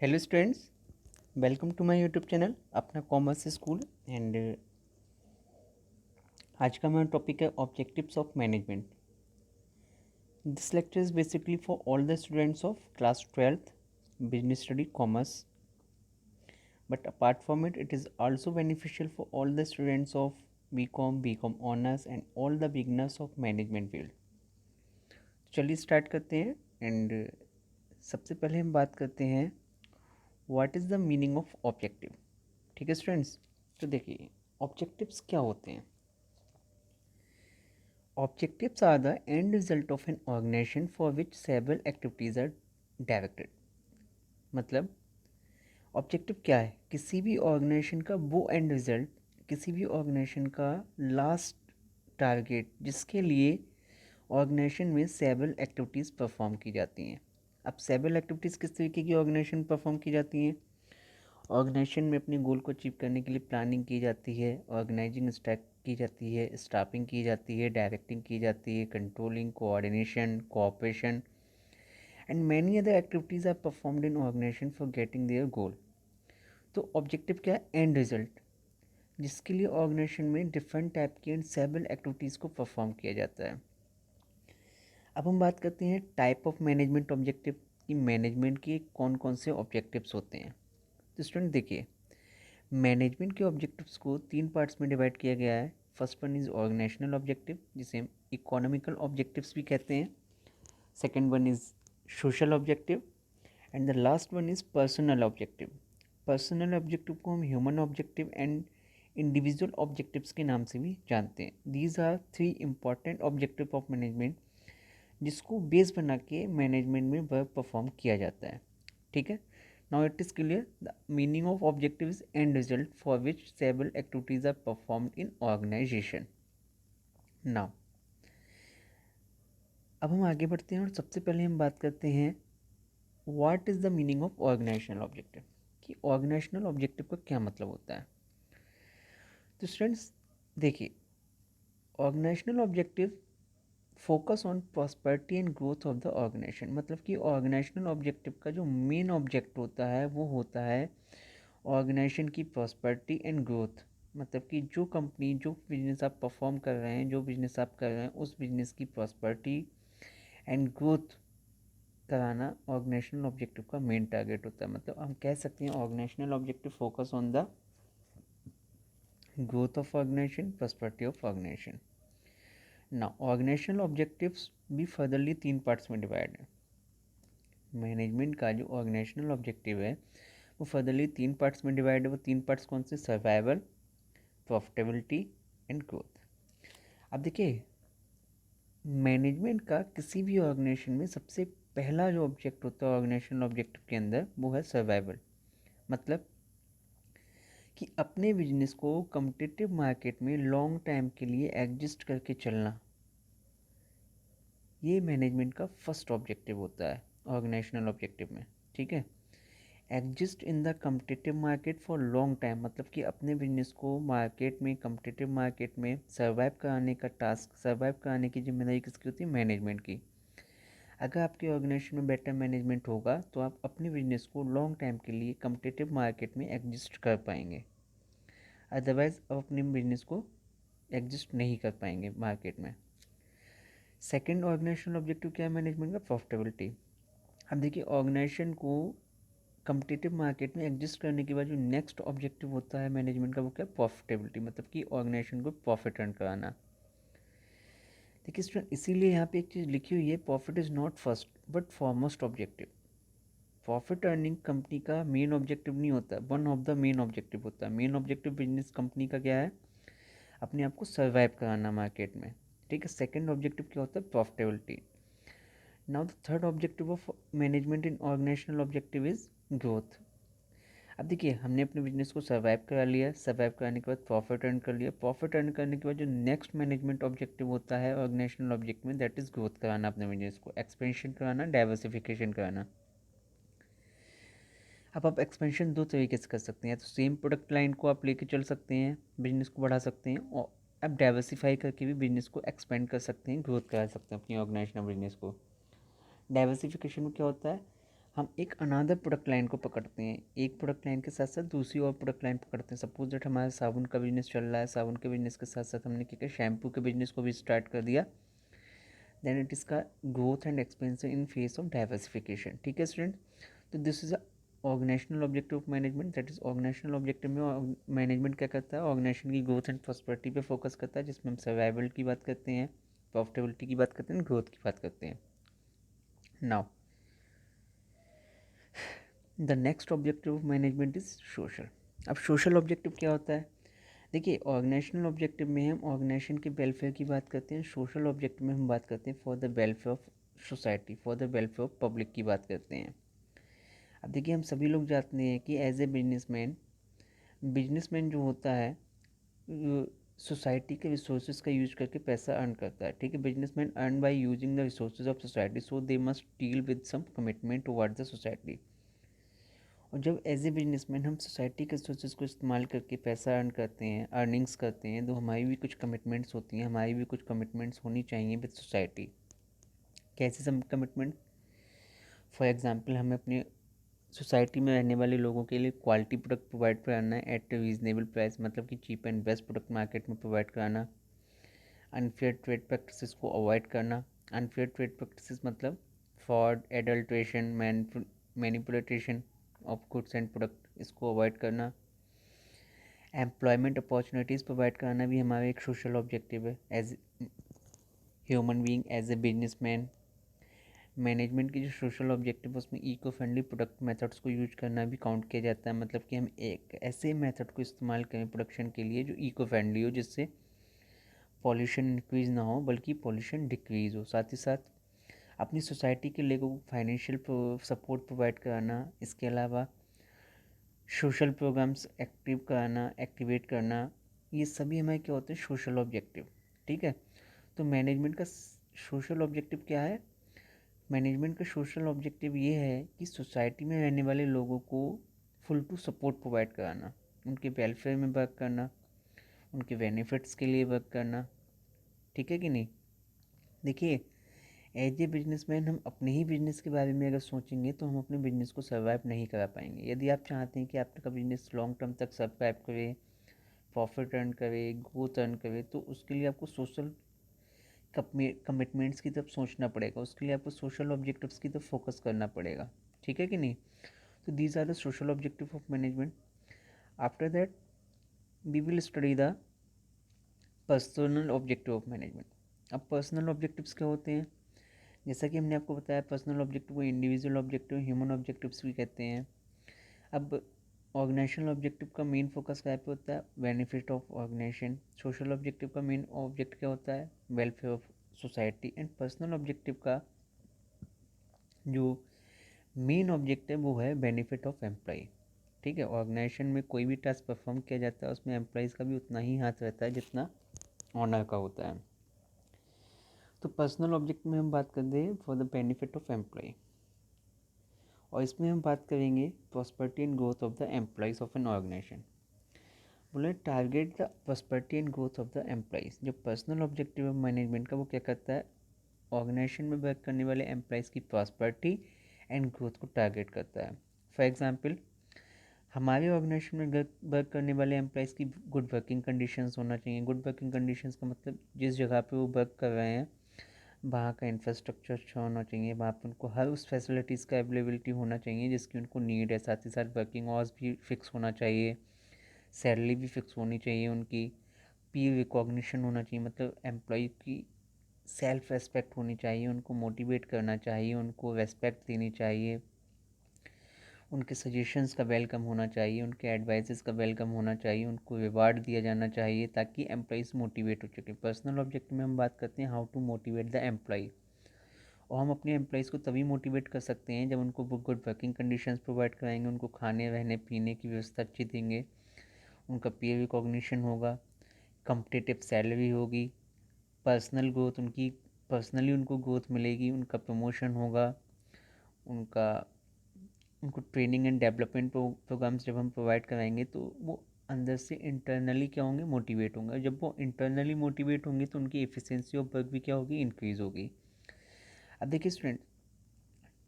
Hello students, welcome to my YouTube channel अपना commerce school. And आज का हमारा टॉपिक है objectives of management. This lecture is basically for all the students of class 12th business study commerce, but apart from it it is also beneficial for all the students of B Com honours and all the beginners of management field. चलिए start करते हैं। And सबसे पहले हम बात करते हैं what is the meaning of objective. ठीक है स्टूडेंट्स, तो देखिए ऑब्जेक्टिव्स क्या होते हैं। Objectives are the end result of an organization for which several activities are directed। मतलब ऑब्जेक्टिव क्या है? किसी भी ऑर्गेनाइजेशन का वो एंड रिजल्ट, किसी भी ऑर्गेनाइजेशन का लास्ट टारगेट जिसके लिए ऑर्गेनाइजेशन में सेवरल एक्टिविटीज़ परफॉर्म की जाती हैं। अब सेवरल एक्टिविटीज़ किस तरीके की ऑर्गेनाइजेशन परफॉर्म की जाती हैं? ऑर्गेनाइजेशन में अपने गोल को अचीव करने के लिए प्लानिंग की जाती है, ऑर्गेनाइजिंग स्टैक की जाती है, स्टाफिंग की जाती है, डायरेक्टिंग की जाती है, controlling, coordination, cooperation and many other activities are performed in organisation for getting their goal. तो ऑब्जेक्टिव क्या है? एंड रिजल्ट, जिसके लिए ऑर्गेनाइजेशन में डिफरेंट टाइप की एंड सेवरल एक्टिविटीज़ को परफॉर्म किया जाता है। अब हम बात करते हैं टाइप ऑफ मैनेजमेंट ऑब्जेक्टिव कि मैनेजमेंट के कौन कौन से ऑब्जेक्टिव्स होते हैं। तो स्टूडेंट देखिए, मैनेजमेंट के ऑब्जेक्टिव्स को तीन पार्ट्स में डिवाइड किया गया है। First one is organisational objective, जिसे हम इकोनॉमिकल ऑब्जेक्टिव्स भी कहते हैं। Second one is social objective and the last one is personal objective. Personal objective को हम human objective and individual objectives के नाम से भी जानते हैं। These are three important objective of management जिसको बेस बना के मैनेजमेंट में वर्क परफॉर्म किया जाता है। ठीक है, now it is clear the meaning of objective is end result for which several activities are performed in organisation. Now अब हम आगे बढ़ते हैं और सबसे पहले हम बात करते हैं what is the meaning of organisational objective, कि ऑर्गेनाइजेशनल ऑब्जेक्टिव का क्या मतलब होता है। तो स्टूडेंट्स देखिए, organisational objective focus on prosperity and growth of the organisation. मतलब कि ऑर्गेनाइजेशनल ऑब्जेक्टिव का जो मेन ऑब्जेक्ट होता है वो होता है ऑर्गेनाइजेशन की प्रॉस्पेरिटी एंड ग्रोथ। मतलब कि जो कंपनी, जो बिजनेस आप परफॉर्म कर रहे हैं, जो बिजनेस आप कर रहे हैं, उस बिजनेस की प्रॉस्पेरिटी एंड ग्रोथ कराना ऑर्गेनाइजेशनल ऑब्जेक्टिव का मेन टारगेट होता है। मतलब हम कह सकते हैं organisational objective focus on the growth of organisation, prosperity of organisation. ना ऑर्गेनाइजेशनल ऑब्जेक्टिव्स भी फर्दरली तीन पार्ट्स में डिवाइड है। मैनेजमेंट का जो ऑर्गेनाइजेशनल ऑब्जेक्टिव है वो फर्दरली तीन पार्ट्स में डिवाइड है। वो तीन पार्ट्स कौन से? Survival, profitability and growth. अब देखिए, मैनेजमेंट का किसी भी ऑर्गेनाइजेशन में सबसे पहला जो ऑब्जेक्ट होता है ऑर्गेनाइजेशनल ऑब्जेक्टिव के अंदर वो है सर्वाइवल। मतलब कि अपने बिजनेस को कम्पिटिटिव मार्केट में लॉन्ग टाइम के लिए एग्जिस्ट करके चलना, ये मैनेजमेंट का फर्स्ट ऑब्जेक्टिव होता है ऑर्गेनाइजेशनल ऑब्जेक्टिव में। ठीक है, exist in the competitive market for long time, मतलब कि अपने बिजनेस को मार्केट में, कम्पिटिटिव मार्केट में सर्वाइव कराने का टास्क, सर्वाइव कराने की जिम्मेदारी किसकी होती है? मैनेजमेंट की। अगर आपके ऑर्गेनाइजेशन में बेटर मैनेजमेंट होगा तो आप अपने बिजनेस को लॉन्ग टाइम के लिए कम्पिटिटिव मार्केट में एग्जिस्ट कर पाएंगे। अदरवाइज आप अपने बिजनेस को एग्जिस्ट नहीं कर पाएंगे मार्केट में। सेकेंड ऑर्गेनाइजेशनल ऑब्जेक्टिव क्या है मैनेजमेंट का? प्रॉफिटेबिलिटी। अब देखिए, ऑर्गेनाइजेशन को कम्पिटिटिव मार्केट में एग्जिस्ट करने के बाद जो नेक्स्ट ऑब्जेक्टिव होता है मैनेजमेंट का वो क्या? प्रॉफिटेबिलिटी। मतलब कि ऑर्गेनाइजेशन को प्रॉफिट अर्न कराना। देखिए स्टूडेंट, इसीलिए यहाँ पे एक चीज़ लिखी हुई है, profit is not first but foremost objective. Profit earning company का मेन ऑब्जेक्टिव नहीं होता, one of the main objective होता है। मेन ऑब्जेक्टिव बिजनेस कंपनी का क्या है? अपने आप को सर्वाइव कराना मार्केट में। ठीक है, सेकेंड ऑब्जेक्टिव क्या होता है? Profitability. Now the third objective of management in organisational objective is growth. अब देखिए, हमने अपने बिजनेस को सर्वाइव करा लिया, सर्वाइव कराने के बाद प्रॉफिट अर्न कर लिया। प्रॉफिट अर्न करने के बाद जो नेक्स्ट मैनेजमेंट ऑब्जेक्टिव होता है ऑर्गेनाइजेशनल ऑब्जेक्ट में, दैट इज़ ग्रोथ कराना, अपने बिजनेस को एक्सपेंशन कराना, डाइवर्सिफिकेशन कराना। अब आप एक्सपेंशन दो तरीके से कर सकते हैं, तो सेम प्रोडक्ट लाइन को आप लेके चल सकते हैं, बिजनेस को बढ़ा सकते हैं, और आप डाइवर्सिफाई करके भी बिजनेस को एक्सपेंड कर सकते हैं, ग्रोथ करा सकते हैं अपनी ऑर्गेनाइजेशनल बिजनेस को। डाइवर्सिफिकेशन में क्या होता है? हम एक अनादर प्रोडक्ट लाइन को पकड़ते हैं, एक प्रोडक्ट लाइन के साथ साथ दूसरी और प्रोडक्ट लाइन पकड़ते हैं। सपोज दैट हमारा साबुन का बिजनेस चल रहा है, साबुन के बिजनेस के साथ साथ हमने क्या किया, शैम्पू के बिजनेस को भी स्टार्ट कर दिया। देन इट इज़ का growth and expansion in face of diversification. ठीक है स्टूडेंट, तो this is a organisational objective of management. That is organisational objective में मैनेजमेंट क्या करता है, ऑर्गेनाइजेशन की ग्रोथ एंड प्रॉस्पेरिटी पे फोकस करता है, जिसमें हम सर्वाइवल की बात करते हैं, प्रॉफिटेबिलिटी की बात करते हैं, ग्रोथ की बात करते हैं। Now the next objective of management is social. अब सोशल ऑब्जेक्टिव क्या होता है, देखिए ऑर्गेनाइजेशनल ऑब्जेक्टिव में हम ऑर्गेनाइजेशन के वेलफेयर की बात करते हैं, सोशल ऑब्जेक्टिव में हम बात करते हैं for the welfare of society, for the welfare of public की बात करते हैं। अब देखिए हम सभी लोग जानते हैं कि एज ए बिजनेसमैन, बिजनेसमैन जो होता है सोसाइटी के रिसोर्सेज का यूज करके पैसा अर्न करता है। ठीक है, businessman earn by using the resources of society, so they must deal with some commitment towards the society. और जब एज ए बिजनेसमैन हम सोसाइटी के रिसोर्सेज को इस्तेमाल करके पैसा अर्न करते हैं, अर्निंग्स करते हैं, तो हमारी भी कुछ कमिटमेंट्स होती हैं, हमारी भी कुछ कमिटमेंट्स होनी चाहिए विद सोसाइटी। कैसे सब कमिटमेंट, फॉर एग्जांपल हमें अपने सोसाइटी में रहने वाले लोगों के लिए क्वालिटी प्रोडक्ट प्रोवाइड कराना है एट रीजनेबल प्राइस, मतलब कि cheap and best product market में प्रोवाइड कराना। अनफेयर ट्रेड प्रैक्टिसेस को अवॉइड करना। अनफेयर ट्रेड प्रैक्टिसेस मतलब fraud, adulteration, manipulation of goods and product, इसको अवॉइड करना। एम्प्लॉयमेंट अपॉर्चुनिटीज़ प्रोवाइड कराना भी हमारा एक सोशल ऑब्जेक्टिव है as human being, as a businessman. Management की जो सोशल ऑब्जेक्टिव है उसमें इको फ्रेंडली प्रोडक्ट मेथड्स को यूज करना भी काउंट किया जाता है, मतलब कि हम एक ऐसे मेथड को इस्तेमाल करें प्रोडक्शन के लिए जो इको फ्रेंडली हो, जिससे पॉल्यूशन इंक्रीज़ ना हो बल्कि पॉल्यूशन डिक्रीज़ हो। साथ ही साथ अपनी सोसाइटी के लोगों को फाइनेंशियल सपोर्ट प्रोवाइड कराना, इसके अलावा सोशल प्रोग्राम्स एक्टिव कराना, एक्टिवेट करना, ये सभी हमारे क्या होते हैं, सोशल ऑब्जेक्टिव। ठीक है, तो मैनेजमेंट का सोशल ऑब्जेक्टिव क्या है, मैनेजमेंट का सोशल ऑब्जेक्टिव ये है कि सोसाइटी में रहने वाले लोगों को फुल टू सपोर्ट प्रोवाइड कराना, उनके वेलफेयर में वर्क करना, उनके बेनिफिट्स के लिए वर्क करना। ठीक है कि नहीं, देखिए एज ए बिजनेसमैन हम अपने ही बिजनेस के बारे में अगर सोचेंगे तो हम अपने बिजनेस को सर्वाइव नहीं करा पाएंगे। यदि आप चाहते हैं कि आपका बिजनेस लॉन्ग टर्म तक सर्वाइव करे, प्रॉफिट अर्न करे, ग्रोथ अर्न करे, तो उसके लिए आपको सोशल कमिटमेंट्स की तरफ सोचना पड़ेगा, उसके लिए आपको सोशल ऑब्जेक्टिव्स की तरफ फोकस करना पड़ेगा। ठीक है कि नहीं, तो these are the social objective of management. After that we will study the personal objective of management. अब पर्सनल ऑब्जेक्टिव्स क्या होते हैं, जैसा कि हमने आपको बताया पर्सनल ऑब्जेक्टिव को इंडिविजुअल ऑब्जेक्टिव, ह्यूमन ऑब्जेक्टिव्स भी कहते हैं। अब ऑर्गेनाइजेशनल ऑब्जेक्टिव का मेन फोकस क्या पे होता है, benefit of organisation. Social objective का मेन ऑब्जेक्ट क्या होता है, welfare of society. And personal objective का जो मेन ऑब्जेक्ट है वो है बेनिफिट ऑफ एम्प्लॉय। ठीक है, ऑर्गेनाइजेशन में कोई भी टास्क परफॉर्म किया जाता है उसमें एम्प्लॉयज़ का भी उतना ही हाथ रहता है जितना ऑनर का होता है। तो पर्सनल ऑब्जेक्ट में हम बात करते हैं for the benefit of employ, और इसमें हम बात करेंगे prosperity and growth of the employees of an organisation. बोले target the prosperity and growth of the employees. जो पर्सनल ऑब्जेक्टिव है मैनेजमेंट का वो क्या करता है, ऑर्गेनाइजेशन में वर्क करने वाले एम्प्लॉयज़ की प्रॉस्पेरिटी एंड ग्रोथ को टारगेट करता है। फॉर एग्जांपल हमारे ऑर्गेनाइजेशन में वर्क करने वाले एम्प्लॉयज़ की गुड वर्किंग कंडीशंस होना चाहिए। गुड वर्किंग कंडीशंस का मतलब जिस जगह पे वो वर्क कर रहे हैं वहाँ का इंफ्रास्ट्रक्चर अच्छा होना चाहिए, वहाँ पर उनको हर उस फैसिलिटीज़ का अवेलेबिलिटी होना चाहिए जिसकी उनको नीड है। साथ ही साथ वर्किंग आवर्स भी फिक्स होना चाहिए, सैलरी भी फिक्स होनी चाहिए उनकी, पीयर रिकॉग्निशन होना चाहिए, मतलब एम्प्लॉय की सेल्फ रेस्पेक्ट होनी चाहिए, उनको मोटिवेट करना चाहिए, उनको रेस्पेक्ट देनी चाहिए, उनके सजेशंस का वेलकम होना चाहिए, उनके एडवाइसेस का वेलकम होना चाहिए, उनको रिवार्ड दिया जाना चाहिए ताकि एम्प्लॉइज़ मोटिवेट हो सके। पर्सनल ऑब्जेक्ट में हम बात करते हैं how to motivate the employ, और हम अपने एम्प्लॉइज़ को तभी मोटिवेट कर सकते हैं जब उनको गुड वर्किंग कंडीशंस प्रोवाइड कराएंगे, उनको खाने रहने पीने की व्यवस्था अच्छी देंगे, उनका पीयर रिकॉग्निशन होगा, कम्पिटिटिव सैलरी होगी, पर्सनल ग्रोथ, उनकी पर्सनली उनको ग्रोथ मिलेगी, उनका प्रमोशन होगा, उनका उनको ट्रेनिंग एंड डेवलपमेंट प्रोग्राम्स जब हम प्रोवाइड कराएंगे तो वो अंदर से इंटरनली क्या होंगे, मोटिवेट होंगे। जब वो इंटरनली मोटिवेट होंगे तो उनकी एफिशिएंसी ऑफ वर्क भी क्या होगी, इंक्रीज़ होगी। अब देखिए student,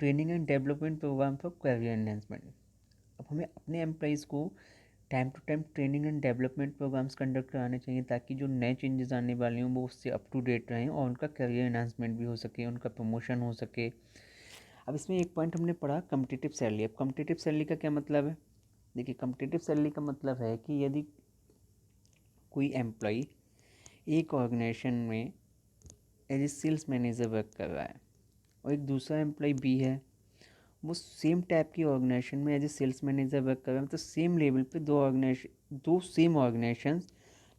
training and development programme for career enhancement. अब हमें अपने एम्प्लॉइज़ को time to time training and development programmes conduct कराने चाहिए, ताकि जो नए चेंजेस आने वाले हों वो उससे अप टू डेट रहें और उनका करियर एनहांसमेंट भी हो सके, उनका प्रमोशन हो सके। अब इसमें एक पॉइंट हमने पढ़ा कम्पिटिटिव सैलरी। अब कम्पिटिटिव सैलरी का क्या मतलब है? देखिए, कम्पिटिटिव सैलरी का मतलब है कि यदि कोई एम्प्लॉई एक ऑर्गेनाइजेशन में as a sales manager work कर रहा है और एक दूसरा एम्प्लॉय बी है, वो सेम टाइप की ऑर्गेनाइजेशन में as a sales manager work कर रहे हैं, तो सेम लेवल पे दो सेम ऑर्गेनाइजेशन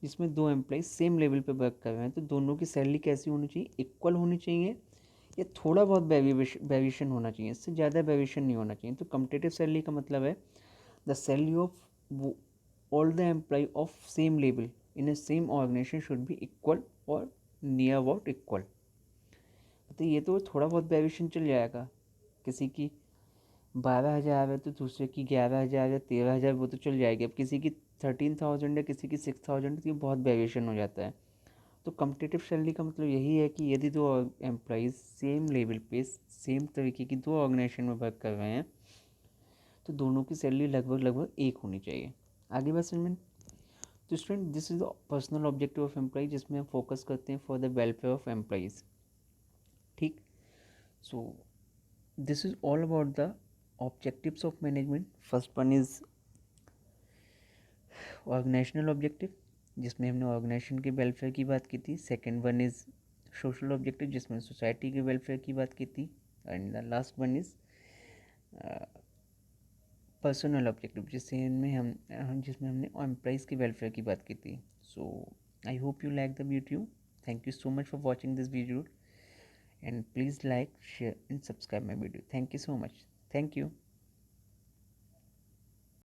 जिसमें दो एम्प्लॉय सेम लेवल पे वर्क कर रहे हैं, तो दोनों की सैलरी कैसी होनी चाहिए? इक्वल होनी चाहिए, या थोड़ा बहुत वेरिएशन होना चाहिए, इससे ज़्यादा वेरिएशन नहीं होना चाहिए। तो कम्पिटिटिव सैलरी का मतलब है the salary of all the employ of same level in a same organisation should be equal और नियर अबाउट इक्वल। तो ये तो थोड़ा बहुत वेरिएशन चल जाएगा, किसी की 12,000 है तो दूसरे की 11,000 या 13,000, वो तो चल जाएगी। अब किसी की 13,000 है, किसी की 6,000, तो ये बहुत वेरिएशन हो जाता है। तो कम्पिटिटिव सैलरी का मतलब यही है कि यदि दो एम्प्लॉइज सेम लेवल पे सेम तरीके की दो ऑर्गेनाइजेशन में वर्क कर रहे हैं, तो दोनों की सैलरी लगभग लगभग एक होनी चाहिए। आगे बात समझ में? तो student, this is the personal objective of employ, जिसमें हम फोकस करते हैं for the welfare of employees. ठीक। So this is all about the objectives of management. First one is organisational objective, जिसमें हमने ऑर्गेनाइजेशन के वेलफेयर की बात की थी। Second one is social objective, जिसमें सोसाइटी के वेलफेयर की बात की थी। And the last one is personal objective, जिसमें हमने एम्प्लॉइज़ के वेलफेयर की बात की थी। So I hope you like the video. Thank you so much for watching this video, and please like, share and subscribe my video. Thank you so much. Thank you.